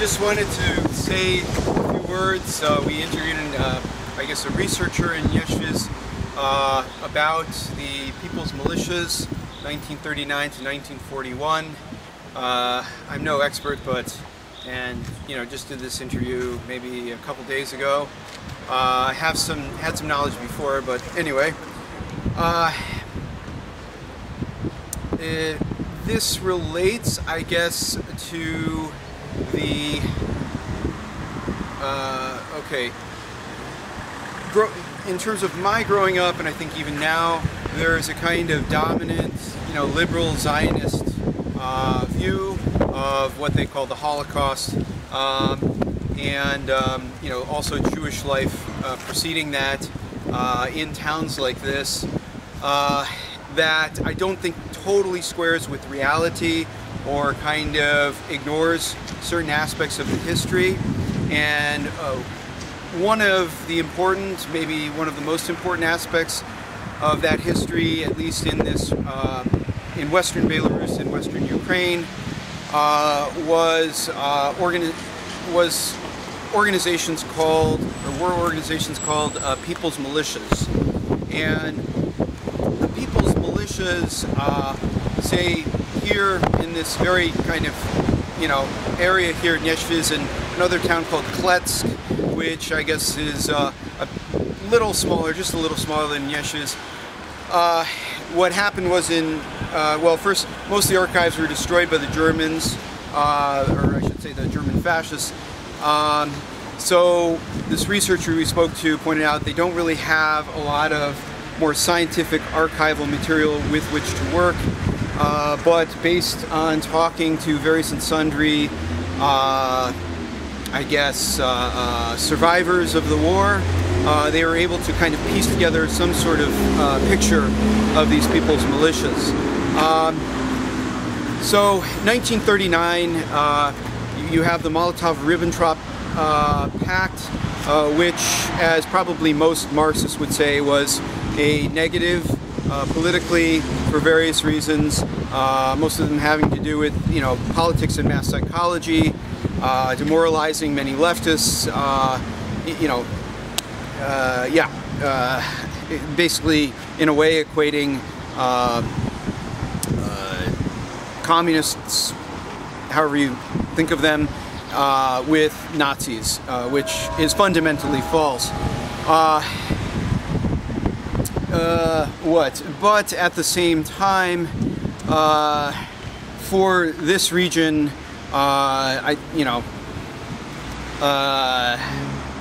just wanted to say a few words. We interviewed, I guess, a researcher in Nyeshiz about the Peoples Militias, 1939 to 1941. I'm no expert, and just did this interview maybe a couple days ago. I had some knowledge before, but anyway. This relates, I guess, to the in terms of my growing up, and I think even now, there is a kind of dominant, liberal Zionist view of what they call the Holocaust, and also Jewish life preceding that in towns like this, that I don't think totally squares with reality or kind of ignores certain aspects of the history. And one of the important, maybe one of the most important aspects of that history, at least in this, in Western Belarus and Western Ukraine, were organizations called Peoples Militias. And the Peoples Militias, say here in this very kind of, area here in Nyeshiz, and another town called Kletsk, which I guess is a little smaller, just a little smaller than Nyeshiz. What happened was well, first, most of the archives were destroyed by the Germans, or I should say the German fascists. So this researcher we spoke to pointed out they don't really have a lot of more scientific archival material with which to work, but based on talking to various and sundry, I guess, survivors of the war, they were able to kind of piece together some sort of picture of these People's Militias. So 1939, you have the Molotov-Ribbentrop Pact, which, as probably most Marxists would say, was a negative politically for various reasons, most of them having to do with politics and mass psychology, demoralizing many leftists, basically in a way equating communists, however you think of them, with Nazis, which is fundamentally false. But at the same time, for this region,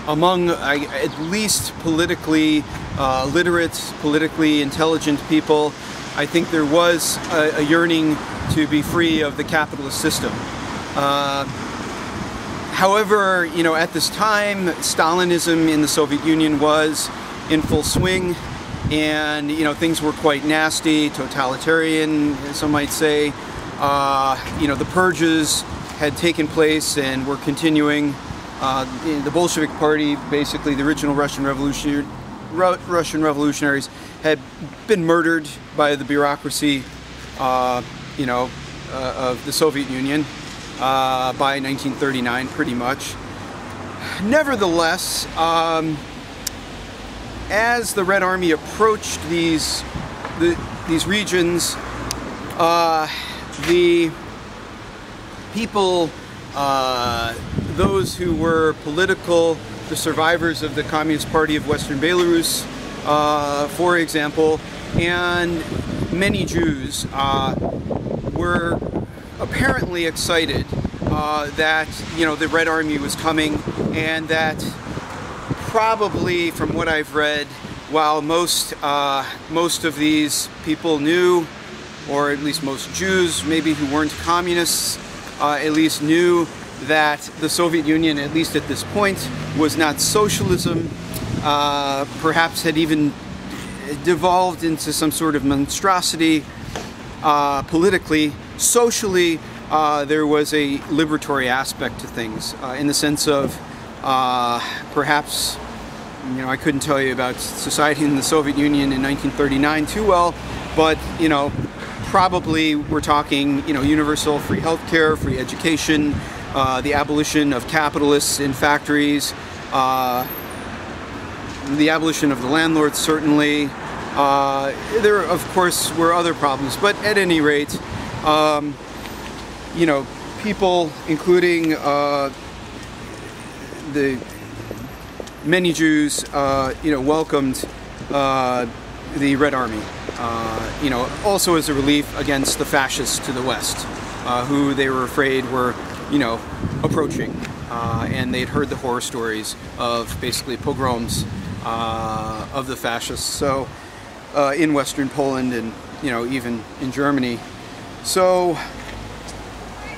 among at least politically literate, politically intelligent people, I think there was a yearning to be free of the capitalist system. However, at this time, Stalinism in the Soviet Union was in full swing, and things were quite nasty, totalitarian, some might say. The purges had taken place and were continuing. The Bolshevik Party, basically the original Russian revolutionaries, had been murdered by the bureaucracy, of the Soviet Union by 1939, pretty much. Nevertheless, as the Red Army approached these regions, the people, those who were political, the survivors of the Communist Party of Western Belarus, for example, and many Jews were apparently excited that the Red Army was coming, and that probably, from what I've read, while most of these people knew, or at least most Jews, maybe who weren't communists, at least knew that the Soviet Union, at least at this point, was not socialism, perhaps had even devolved into some sort of monstrosity politically. Socially, there was a liberatory aspect to things, in the sense of perhaps, I couldn't tell you about society in the Soviet Union in 1939 too well, but probably we're talking universal free healthcare, free education, the abolition of capitalists in factories, the abolition of the landlords, certainly. There, of course, were other problems, but at any rate, you know, people, including the many Jews, you know, welcomed the Red Army, you know, also as a relief against the fascists to the west, who they were afraid were, you know, approaching, and they'd heard the horror stories of basically pogroms of the fascists. So in Western Poland and, you know, even in Germany. So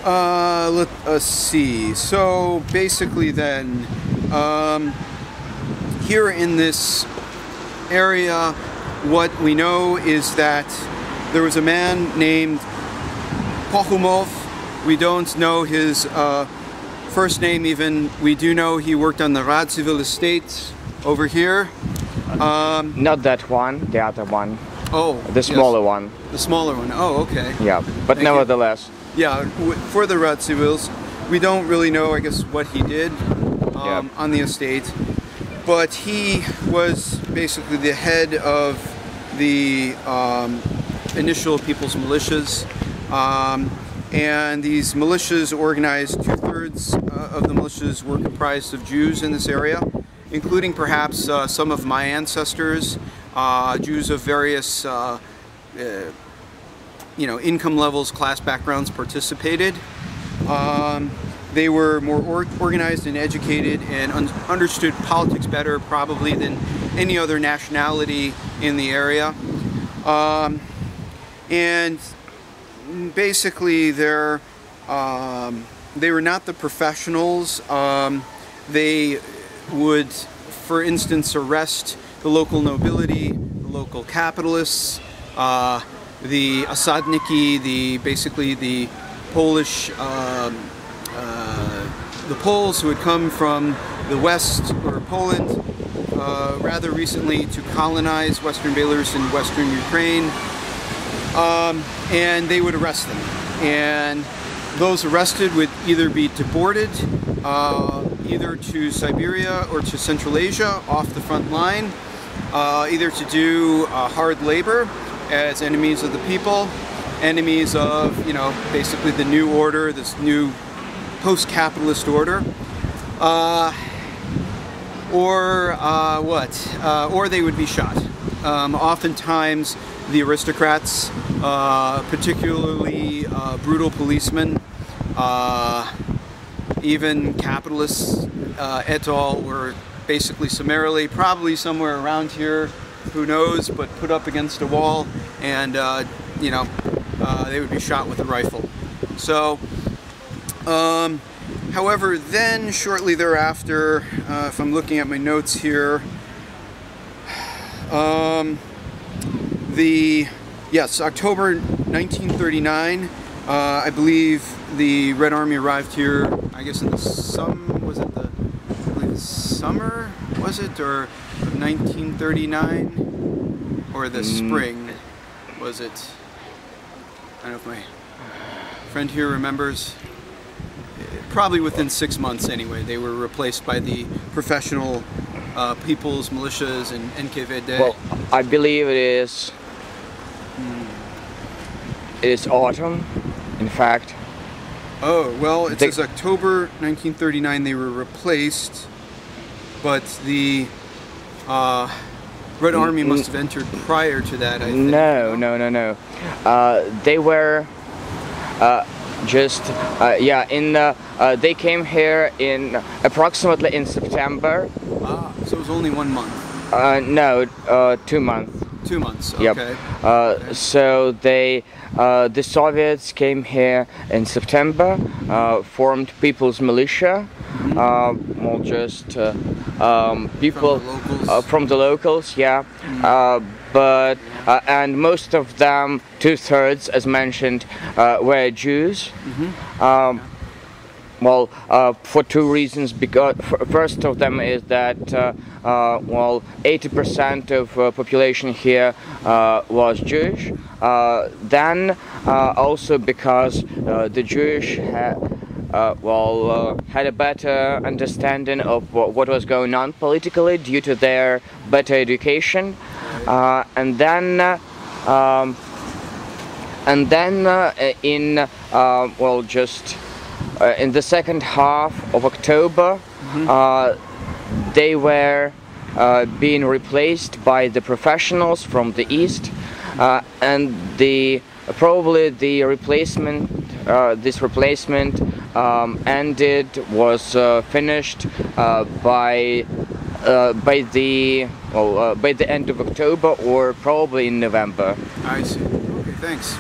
let us see. So basically then, here in this area, what we know is that there was a man named Pochumov. We don't know his first name even. We do know he worked on the Radziwill estate over here. Not that one, the other one. Oh, the smaller one. The smaller one. Oh, okay. Yeah, but Thank nevertheless. You. Yeah, for the Radziwills, we don't really know, I guess, what he did on the estate, but he was basically the head of the initial Peoples Militias, and these militias organized, 2/3 of the militias were comprised of Jews in this area, including perhaps some of my ancestors, Jews of various you know, income levels, class backgrounds participated. They were more organized and educated and understood politics better probably than any other nationality in the area. And basically they were not the professionals. They would, for instance, arrest the local nobility, the local capitalists, the osadniki, basically the Polish, the Poles who had come from the west or Poland rather recently to colonize Western Belarus and Western Ukraine, and they would arrest them. And those arrested would either be deported either to Siberia or to Central Asia off the front line, either to do hard labor as enemies of the people, enemies of, you know, basically the new order, this new post-capitalist order, or they would be shot. Oftentimes the aristocrats, particularly brutal policemen, even capitalists et al. Were basically summarily, probably somewhere around here, who knows, but put up against a wall, and you know, they would be shot with a rifle. So, however, then shortly thereafter, if I'm looking at my notes here, October 1939, I believe the Red Army arrived here, I guess in the summer, was it, or 1939, or the spring, was it? I don't know if my friend here remembers. Probably within 6 months anyway. They were replaced by the professional Peoples Militias and NKVD. Well, I believe it is autumn, in fact. Oh, well, it says October 1939 they were replaced, but the Red Army must have entered prior to that, I think. No. They were they came here in approximately in September. Ah, so it was only 1 month. No, 2 months. 2 months. Okay. Yep. Okay. So the Soviets came here in September, formed People's Militia. Well, just people from the locals, yeah. But and most of them, 2/3, as mentioned, were Jews. Well, for two reasons. Because first of them is that 80% of population here was Jewish. Then also because the Jewish had a better understanding of what was going on politically due to their better education, and then in the second half of October, they were being replaced by the professionals from the East, and probably the replacement, this replacement was finished by the end of October, or probably in November. I see. Okay, thanks.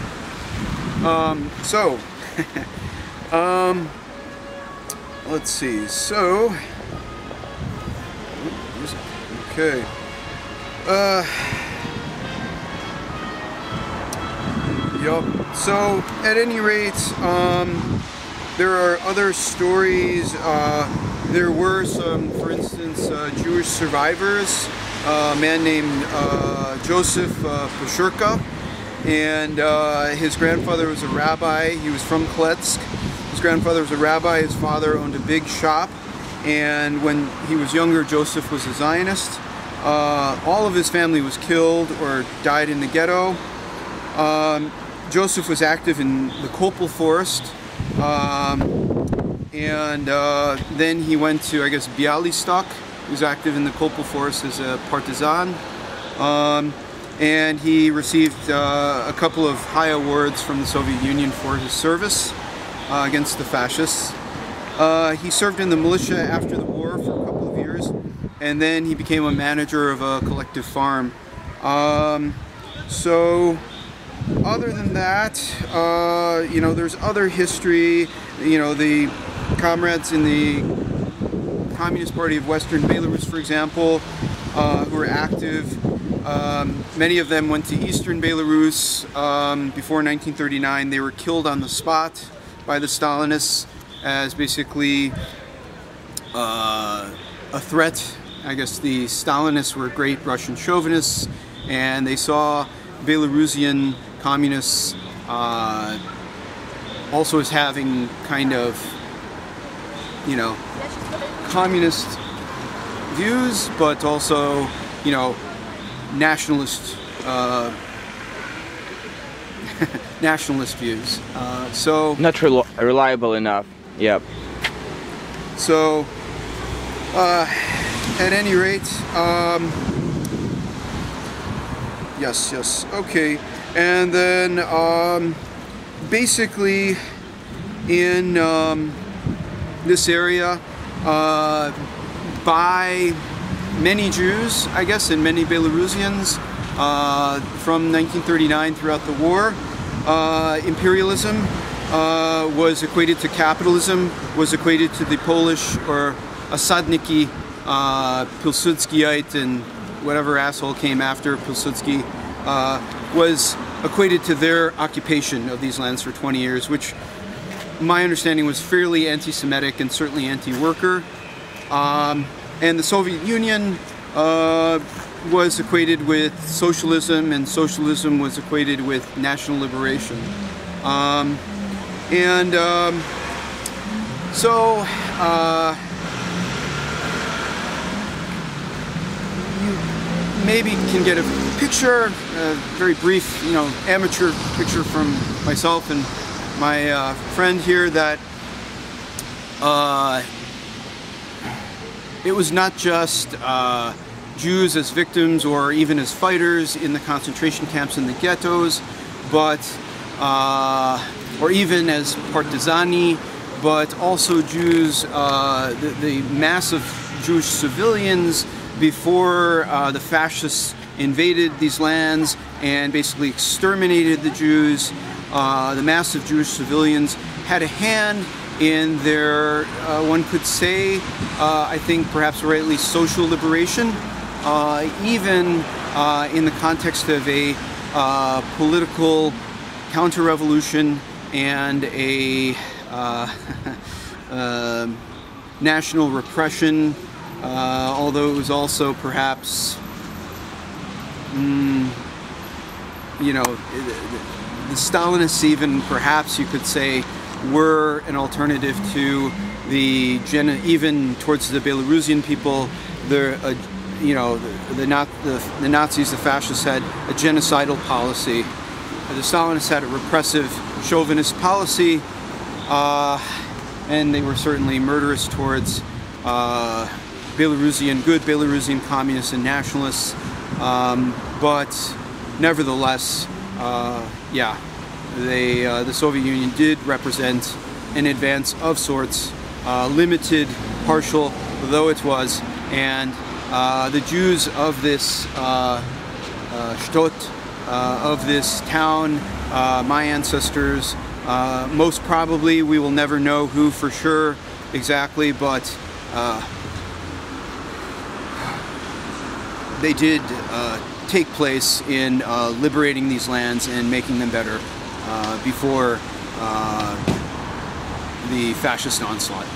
Let's see. So, okay. Yup. So, at any rate, there are other stories. There were some, for instance, Jewish survivors. A man named Joseph Pashurka, and his grandfather was a rabbi. He was from Kletsk. His grandfather was a rabbi. His father owned a big shop, and when he was younger, Joseph was a Zionist. All of his family was killed or died in the ghetto. Joseph was active in the Kopel forest, and then he went to, I guess, Bialystok. He was active in the Kopel forest as a partisan, and he received a couple of high awards from the Soviet Union for his service against the fascists. He served in the militia after the war for a couple of years, and then he became a manager of a collective farm. So other than that, you know, there's other history. You know, the comrades in the Communist Party of Western Belarus, for example, who were active. Many of them went to Eastern Belarus before 1939. They were killed on the spot by the Stalinists as basically a threat. I guess the Stalinists were great Russian chauvinists, and they saw Belarusian communists also as having kind of, you know, communist views, but also, you know, nationalist nationalist views. So not reliable enough. Yep. So at any rate, yes, okay. And then basically in this area, by many Jews, I guess, and many Belarusians from 1939 throughout the war, imperialism was equated to capitalism, was equated to the Polish or Osadniki, Pilsudskiite, and whatever asshole came after Pilsudski, was equated to their occupation of these lands for 20 years, which my understanding was fairly anti-Semitic and certainly anti-worker. And the Soviet Union was equated with socialism, and socialism was equated with national liberation. So you maybe can get a picture, a very brief, you know, amateur picture from myself and my friend here, that it was not just Jews as victims or even as fighters in the concentration camps and the ghettos, but or even as partisani, but also Jews, the massive Jewish civilians before the fascists invaded these lands and basically exterminated the Jews. The massive Jewish civilians had a hand in their, one could say, I think perhaps rightly, social liberation, even in the context of a political counter-revolution and a national repression, although it was also perhaps, you know, the Stalinists even, perhaps you could say, were an alternative to even towards the Belarusian people. The Nazis, the fascists, had a genocidal policy. The Stalinists had a repressive, chauvinist policy, and they were certainly murderous towards good Belarusian communists and nationalists. But nevertheless, yeah, the Soviet Union did represent an advance of sorts, limited, partial, though it was, and the Jews of this Stott, of this town, my ancestors, most probably, we will never know who for sure exactly, but they did take place in liberating these lands and making them better before the fascist onslaught.